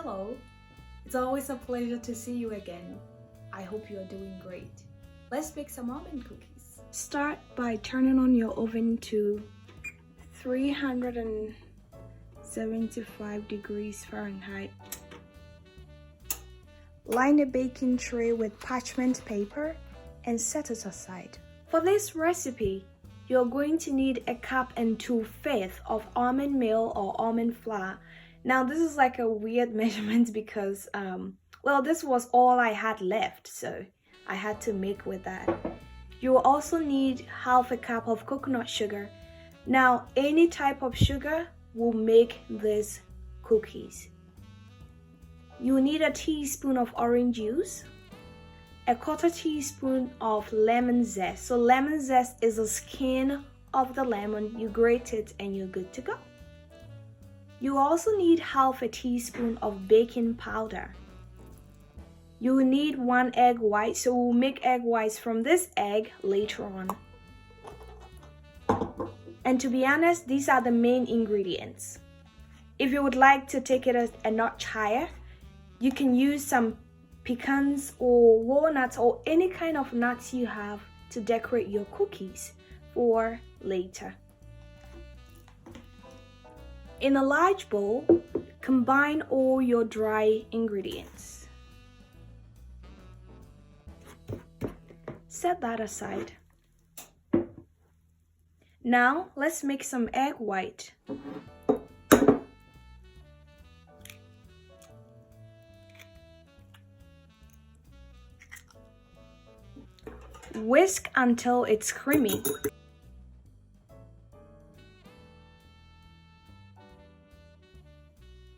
Hello, it's always a pleasure to see you again. I hope you are doing great. Let's bake some almond cookies. Start by turning on your oven to 375 degrees Fahrenheit. Line the baking tray with parchment paper and set it aside. For this recipe, you're going to need 1 2/5 cups of almond meal or almond flour. Now this is like a weird measurement because well, this was all I had left, so I had to make with that. You will also need 1/2 cup of coconut sugar. Now any type of sugar will make these cookies. You will need a teaspoon of orange juice, 1/4 teaspoon of lemon zest. So lemon zest is the skin of the lemon. You grate it and you're good to go. You also need 1/2 teaspoon of baking powder. You will need 1 egg white, so we'll make egg whites from this egg later on. And to be honest, these are the main ingredients. If you would like to take it a notch higher, you can use some pecans or walnuts or any kind of nuts you have to decorate your cookies for later. In a large bowl, combine all your dry ingredients. Set that aside. Now let's make some egg white. Whisk until it's creamy.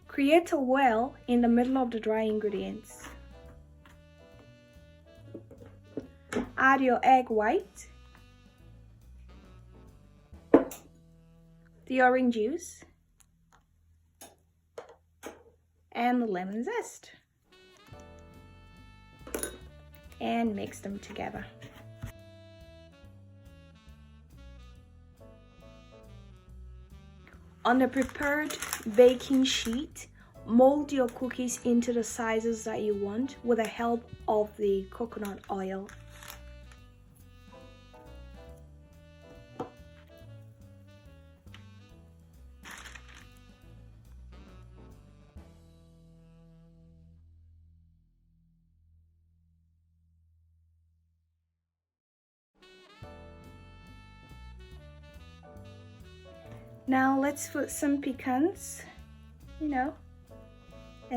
Create a well in the middle of the dry ingredients. Add your egg white, the orange juice, and the lemon zest, and mix them together. On the prepared baking sheet, mold your cookies into the sizes that you want with the help of the coconut oil. Now let's put some pecans, and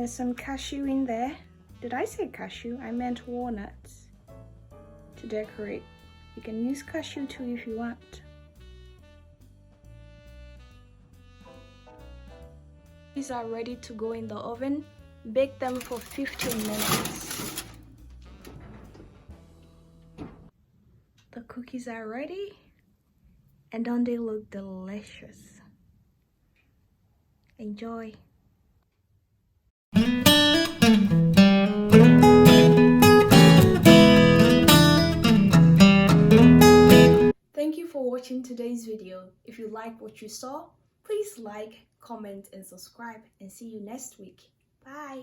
some cashew in there. Did I say cashew? I meant walnuts to decorate. You can use cashew too if you want. These are ready to go in the oven. Bake them for 15 minutes. The cookies are ready, and don't they look delicious? Enjoy. Thank you for watching today's video. If you liked what you saw, please like, comment, and subscribe, and see you next week. Bye.